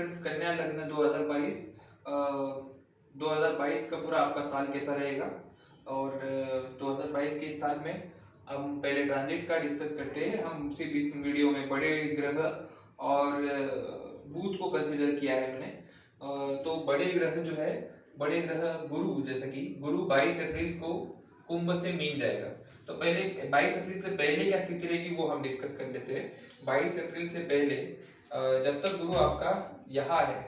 Friends, कन्या लग्न 2022 2022 का पूरा आपका साल कैसा रहेगा। और 2022 के इस साल में हम पहले ट्रांजिट का डिस्कस करते हैं। हम सिर्फ इस वीडियो में बड़े ग्रह और बूथ को कंसिडर किया है मैंने। तो बड़े ग्रह जो है, बड़े ग्रह गुरु, जैसा कि गुरु 22 अप्रैल को कुंभ से मीन जाएगा। तो पहले 22 अप्रैल से पहले क्या स्थिति रहेगी वो हम डिस्कस कर लेते हैं। 22 अप्रैल से पहले जब तक गुरु आपका यहाँ है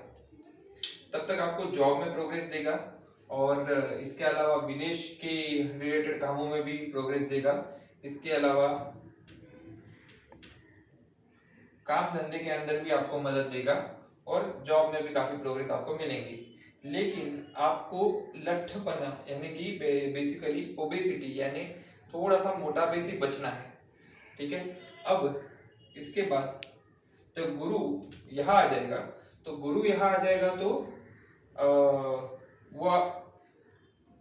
तब तक आपको जॉब में प्रोग्रेस देगा, और इसके अलावा विदेश के रिलेटेड कामों में भी प्रोग्रेस देगा। इसके अलावा काम धंधे के अंदर भी आपको मदद देगा और जॉब में भी काफी प्रोग्रेस आपको मिलेंगी। लेकिन आपको लट्ठपना यानी कि बेसिकली ओबेसिटी यानी थोड़ा सा मोटापे से बचना है, ठीक है। अब इसके बाद जब गुरु यहाँ आ जाएगा, तो गुरु यहाँ आ जाएगा तो वो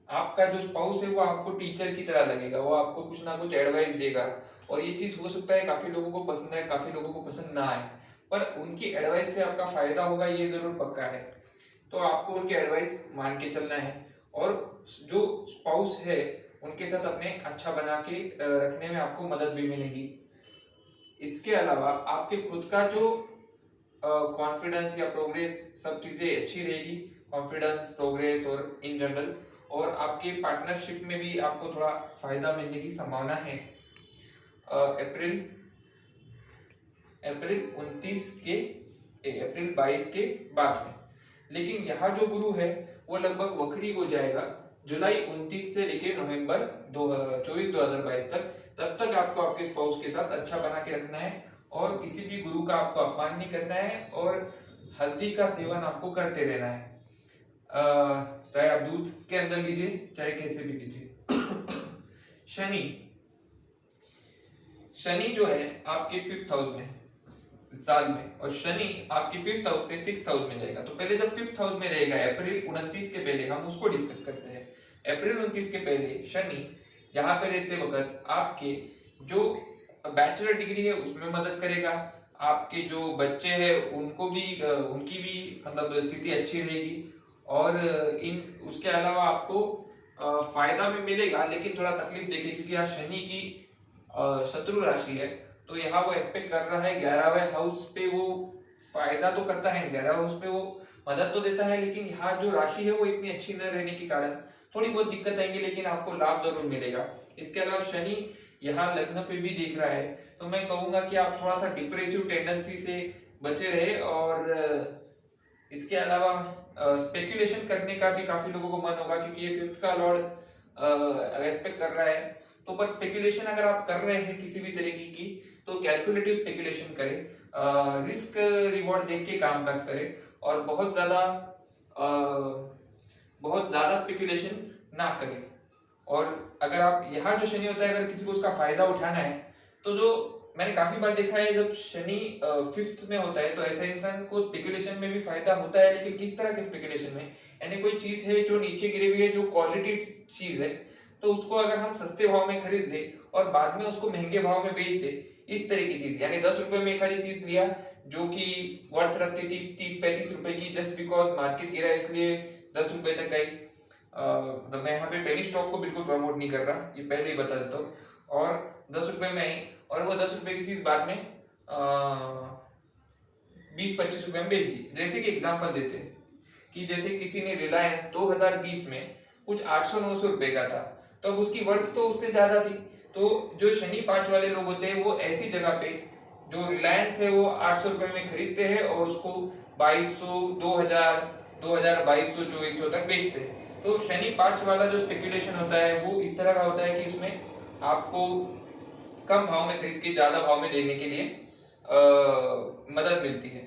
आपका जो स्पाउस है वो आपको टीचर की तरह लगेगा, वो आपको कुछ ना कुछ एडवाइस देगा। और ये चीज हो सकता है काफी लोगों को पसंद है, काफी लोगों को पसंद ना आए, पर उनकी एडवाइस से आपका फायदा होगा ये जरूर पक्का है। तो आपको उनकी एडवाइस मान के चलना है, और जो स्पाउस है उनके साथ अपने अच्छा बना के रखने में आपको मदद भी मिलेगी। इसके अलावा आपके खुद का जो कॉन्फिडेंस या प्रोग्रेस, सब चीजें अच्छी रहेगी। कॉन्फिडेंस, प्रोग्रेस और इन जनरल, और आपके पार्टनरशिप में भी आपको थोड़ा फायदा मिलने की संभावना है अप्रैल 22 के बाद में। लेकिन यहाँ जो गुरु है वो लगभग वक्री हो जाएगा जुलाई 29 से लेके नवंबर 24 2022 तक। तब तक आपको आपके स्पाउस के साथ अच्छा बना के रखना है, और किसी भी गुरु का आपको अपमान नहीं करना है, और हल्दी का सेवन आपको करते रहना है। चाहे आप दूध के अंदर लीजिए, चाहे कैसे भी लीजिए। शनि जो है आपके 5th हाउस में साल में, और शनि आपके 5th हाउस से 6th हाउस में जाएगा। तो पहले जब 5th हाउस में रहेगा अप्रैल 29 के पहले, हम उसको डिस्कस करते हैं। अप्रैल 29 के पहले शनि यहाँ पे रहते वक्त आपके जो बैचलर डिग्री है उसमें मदद करेगा। आपके जो बच्चे हैं उनको भी उनकी भी मतलब स्थिति अच्छी रहेगी, और उसके अलावा आपको फायदा भी मिलेगा, लेकिन थोड़ा तकलीफ देगी क्योंकि यहाँ शनि की शत्रु राशि है। तो यहाँ वो एक्सपेक्ट कर रहा है 11वें हाउस पे वो फायदा तो करता है, 11वें हाउस पे वो मदद तो देता है, लेकिन यहाँ जो राशि है वो इतनी अच्छी न रहने के कारण थोड़ी बहुत दिक्कत आएंगी, लेकिन आपको लाभ जरूर मिलेगा। इसके अलावा शनि यहाँ लग्न पे भी देख रहा है, तो मैं कहूंगा कि आप थोड़ा सा डिप्रेसिव टेंडेंसी से बचे रहे। और इसके अलावा स्पेकुलेशन करने का भी काफी लोगों को मन होगा, क्योंकि ये 5th का लॉर्ड एक्सपेक्ट कर रहा है। तो पर स्पेकुलेशन अगर आप कर रहे हैं किसी भी तरीके की, तो कैलकुलेटिव स्पेकुलेशन करें, रिस्क रिवॉर्ड देख के काम काज करें, और बहुत ज्यादा स्पेकुलेशन ना करें। और अगर आप यहाँ जो शनि होता है, अगर किसी को उसका फायदा उठाना है, तो जो मैंने काफी बार देखा है जब शनि 5th में होता है तो ऐसा इंसान को स्पेकुलेशन में भी फायदा होता है, लेकिन किस तरह के स्पेकुलेशन में, यानी कोई चीज है जो नीचे गिरी हुई है, जो क्वालिटी चीज है, तो उसको अगर हम सस्ते भाव में खरीद ले और बाद में उसको महंगे भाव में बेच दे, इस तरह की चीज। यानी 10 रुपए में एक आधी चीज लिया जो कि वर्थ रखती थी 30-35 रुपए की, जस्ट बिकॉज मार्केट गिरा इसलिए 10 रुपए तक आई। तो मैं यहाँ पे पेनी स्टॉक को बिल्कुल प्रमोट नहीं कर रहा, ये पहले ही बता देता हूँ। और 10 रुपए में आई, और वो 10 रुपए की चीज बाद में 20-25 रुपए में बेच दी। जैसे कि एग्जांपल देते हैं कि जैसे किसी ने रिलायंस 2020 में कुछ 800-900 रुपए का था, तो अब उसकी वर्थ तो उससे ज्यादा थी। तो जो शनि 5 वाले लोग होते हैं वो ऐसी जगह पे जो रिलायंस है वो 800 रुपए में खरीदते हैं और उसको 2200, 2000, 2200, 2400 तक बेचते हैं। तो शनि 5 वाला जो स्पेकुलेशन होता है वो इस तरह का होता है कि उसमें आपको कम भाव में खरीद के ज्यादा भाव में देने के लिए मदद मिलती है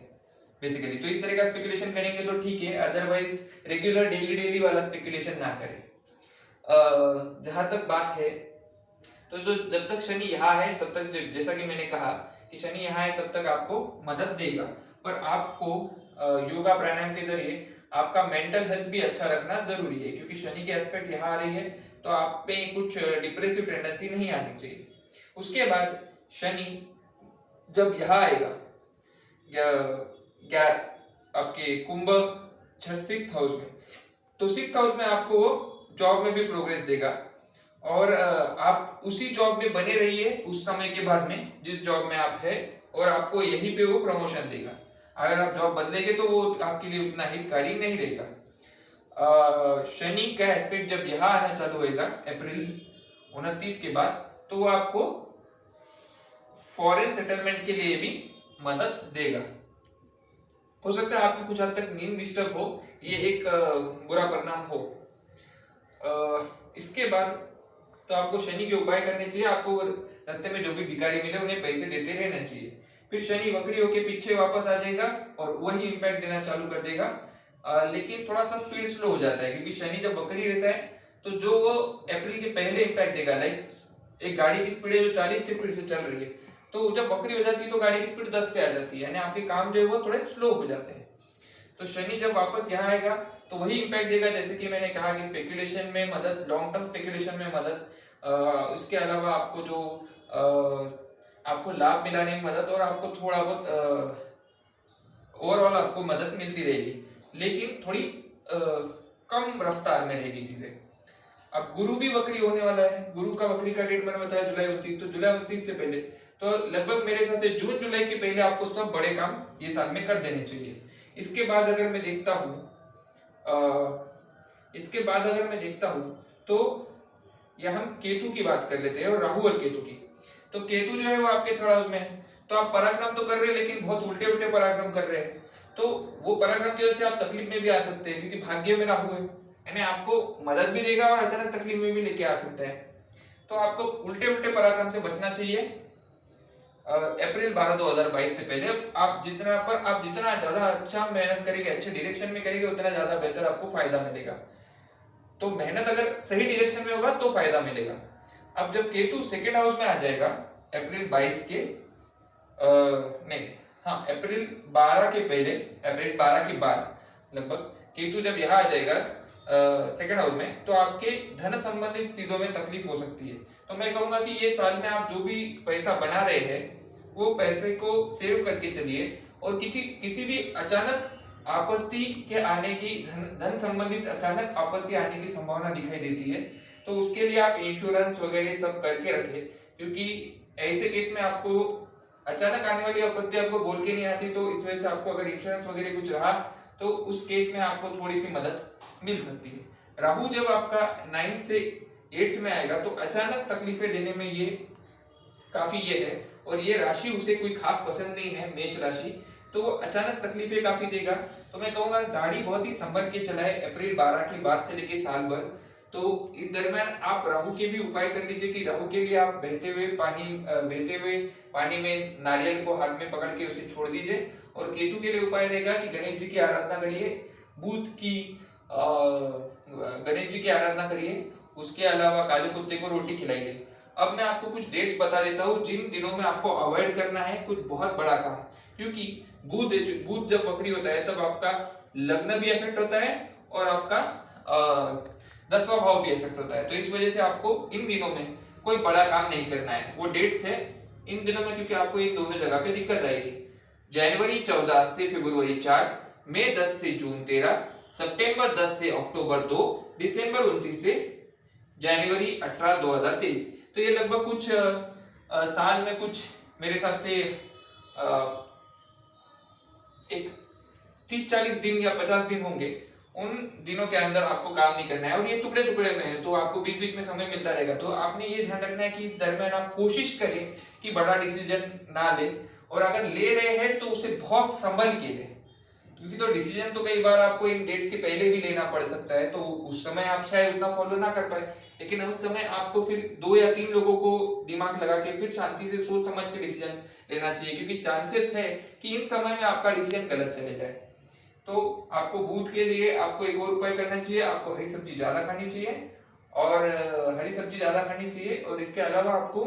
बेसिकली। तो इस तरह का स्पेकुलेशन करेंगे तो ठीक है, अदरवाइज रेगुलर डेली वाला स्पेकुलेशन ना करें। जहां तक बात है, तो जो जब तक शनि यहाँ है तब तक, जैसा कि मैंने कहा कि शनि यहाँ है तब तक आपको मदद देगा, पर आपको योगा प्राणायाम के जरिए आपका मेंटल हेल्थ भी अच्छा रखना जरूरी है, क्योंकि शनि की एस्पेक्ट यहाँ आ रही है, तो आप पे कुछ डिप्रेसिव टेंडेंसी नहीं आनी चाहिए। उसके बाद शनि जब यहाँ आएगा आपके कुंभ 6th हाउस में, तो 6th हाउस में आपको वो जॉब में भी प्रोग्रेस देगा और आप उसी जॉब में बने रहिए उस समय के बाद में जिस जॉब में आप है, और आपको यहीं पे वो प्रमोशन देगा। अगर आप जॉब बदलेंगे तो वो आपके लिए उतना हितकारी नहीं रहेगा। शनि का एस्पेक्ट जब यहाँ आना चालू होगा अप्रैल 29 के बाद, तो वो आपको फॉरेन सेटलमेंट के लिए भी मदद देगा। हो सकता है आपकी कुछ हद तक नींद डिस्टर्ब हो, ये एक बुरा परिणाम हो। इसके बाद तो आपको शनि के उपाय करने चाहिए, आपको रास्ते में जो भी भिखारी मिले उन्हें पैसे देते रहना चाहिए। फिर शनि वक्री होके पीछे वापस आ जाएगा और वही इंपैक्ट देना चालू कर देगा, लेकिन थोड़ा सा स्पीड स्लो हो जाता है, क्योंकि शनि जब वक्री रहता है तो जो वो अप्रैल के पहले इंपैक्ट देगा, लाइक एक गाड़ी की स्पीड है जो 40 की स्पीड से चल रही है, तो जब वक्री हो जाती है तो गाड़ी की स्पीड 10 पे आ जाती है, यानी आपके काम जो है वो थोड़े स्लो हो जाते हैं। तो शनि जब वापस यहाँ आएगा तो वही इंपैक्ट देगा, जैसे कि मैंने कहा कि स्पेकुलेशन में मदद, लॉन्ग टर्म स्पेकुलेशन में मदद, इसके अलावा आपको जो आपको लाभ मिलाने में मदद, और आपको थोड़ा बहुत ओवरऑल आपको मदद मिलती रहेगी, लेकिन थोड़ी कम रफ्तार में रहेगी चीजें। अब गुरु भी वक्री होने वाला है, गुरु का वक्री का डेट मैंने बताया जुलाई 29, तो जुलाई 29 से पहले, तो लगभग मेरे हिसाब से जून जुलाई के पहले आपको सब बड़े काम ये साल में कर देने चाहिए। इसके बाद अगर मैं देखता हूँ तो या हम केतु की बात कर लेते हैं और राहु और केतु की। तो केतु जो है वो आपके 3rd हाउस में है, तो आप पराक्रम तो कर रहे हैं लेकिन बहुत उल्टे उल्टे पराक्रम कर रहे हैं, तो वो पराक्रम की वजह से आप तकलीफ में भी आ सकते हैं, क्योंकि भाग्य में राहु है, यानी आपको मदद भी देगा और अचानक तकलीफ में भी लेके आ सकते हैं। तो आपको उल्टे उल्टे पराक्रम से बचना चाहिए अप्रैल 12 2022 से पहले। आप जितना ज्यादा अच्छा मेहनत करेंगे, अच्छे डायरेक्शन में करेंगे, उतना ज्यादा बेहतर आपको फायदा मिलेगा। तो मेहनत अगर सही डायरेक्शन में होगा तो फायदा मिलेगा। अब जब केतु 2nd हाउस में आ जाएगा अप्रैल 22 के अप्रैल 12 के पहले, अप्रैल 12 के बाद लगभग केतु जब यहाँ आ जाएगा 2nd हाउस में, तो आपके धन संबंधित चीजों में तकलीफ हो सकती है। तो मैं कहूंगा कि ये साल में आप जो भी पैसा बना रहे हैं वो पैसे को सेव करके चलिए, और किसी भी अचानक आपत्ति के आने की, धन संबंधित अचानक आपत्ति आने की संभावना दिखाई देती है, तो उसके लिए आप इंश्योरेंस वगैरह सब करके रखें, क्योंकि ऐसे केस में आपको अचानक आने वाली आपत्ति आपको बोल के नहीं आती, तो इस वजह से आपको अगर इंश्योरेंस वगैरह कुछ रहा तो उस केस में आपको थोड़ी सी मदद मिल सकती है। राहु जब आपका 9 से 8 में आएगा तो अचानक तकलीफें देने में ये काफी ये है, और ये राशि उसे कोई खास पसंद नहीं है, मेष राशि, तो वो अचानक तकलीफें काफी देगा। तो मैं कहूंगा गाड़ी बहुत ही संभल के चलाए अप्रैल 12 के बाद से लेके साल भर। तो इस दरमियान आप राहु के भी उपाय कर लीजिए कि राहु के लिए आप बहते हुए पानी में नारियल को हाथ में पकड़ के उसे छोड़ दीजिए, और केतु के लिए उपाय रहेगा कि गणेश जी की आराधना करिए, गणेश जी की आराधना करिए, उसके अलावा काले कुत्ते को रोटी खिलाइए। अब मैं आपको कुछ डेट्स बता देता हूँ जिन दिनों में आपको अवॉइड करना है कुछ बहुत बड़ा काम, क्योंकि बुध जब वक्री होता है तब आपका लग्न भी इफेक्ट होता है और आपका 10वां भाव भी इफेक्ट होता है। तो इस वजह से आपको इन दिनों में कोई बड़ा काम नहीं करना है, वो डेट्स है इन दिनों में, क्योंकि आपको इन दोनों जगह पे दिक्कत आएगी। जनवरी 14 से फरवरी 4, मई 10 से जून 13, सितंबर 10 से अक्टूबर 2, दिसंबर 29 से जनवरी 18 2023। तो ये लगभग कुछ साल में कुछ मेरे हिसाब से एक 30-40 दिन या 50 दिन होंगे। उन दिनों के अंदर आपको काम नहीं करना है, और ये टुकड़े टुकड़े में है, तो आपको बीच बीच में समय मिलता रहेगा। तो आपने ये ध्यान रखना है कि इस दरमियान आप कोशिश करें कि बड़ा डिसीजन ना ले, और अगर ले रहे हैं तो उसे बहुत संभल के ले, क्योंकि तो डिसीजन तो कई बार आपको इन डेट्स के पहले भी लेना पड़ सकता है, तो उस समय आप शायद उतना फॉलो ना कर पाए, लेकिन उस समय आपको फिर 2 या 3 लोगों को दिमाग लगा के फिर शांति से सोच समझ के डिसीजन लेना चाहिए, क्योंकि चांसेस है कि इन समय में आपका डिसीजन गलत चले जाए। तो आपको बुध के लिए आपको एक और उपाय करना चाहिए, आपको हरी सब्जी ज्यादा खानी चाहिए, और इसके अलावा आपको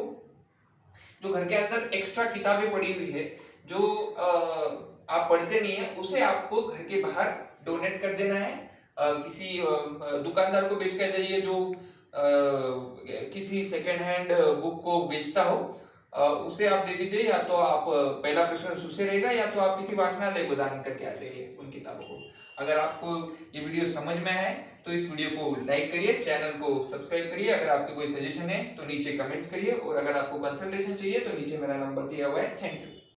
जो घर के अंदर एक्स्ट्रा किताबें पड़ी हुई है जो आप पढ़ते नहीं है, उसे आपको घर के बाहर डोनेट कर देना है, किसी दुकानदार को बेच कर जाइए जो किसी सेकेंड हैंड बुक को बेचता हो, उसे आप दे दीजिए, या तो आप पहला प्रश्न उससे रहेगा, या तो आप किसी वाचनालय को दान करके आ जाइए उन किताबों को। अगर आपको ये वीडियो समझ में है तो इस वीडियो को लाइक करिए, चैनल को सब्सक्राइब करिए। अगर आपके कोई सजेशन है तो नीचे कमेंट्स करिए, और अगर आपको कंसल्टेशन चाहिए तो नीचे मेरा नंबर दिया हुआ है। Thank you.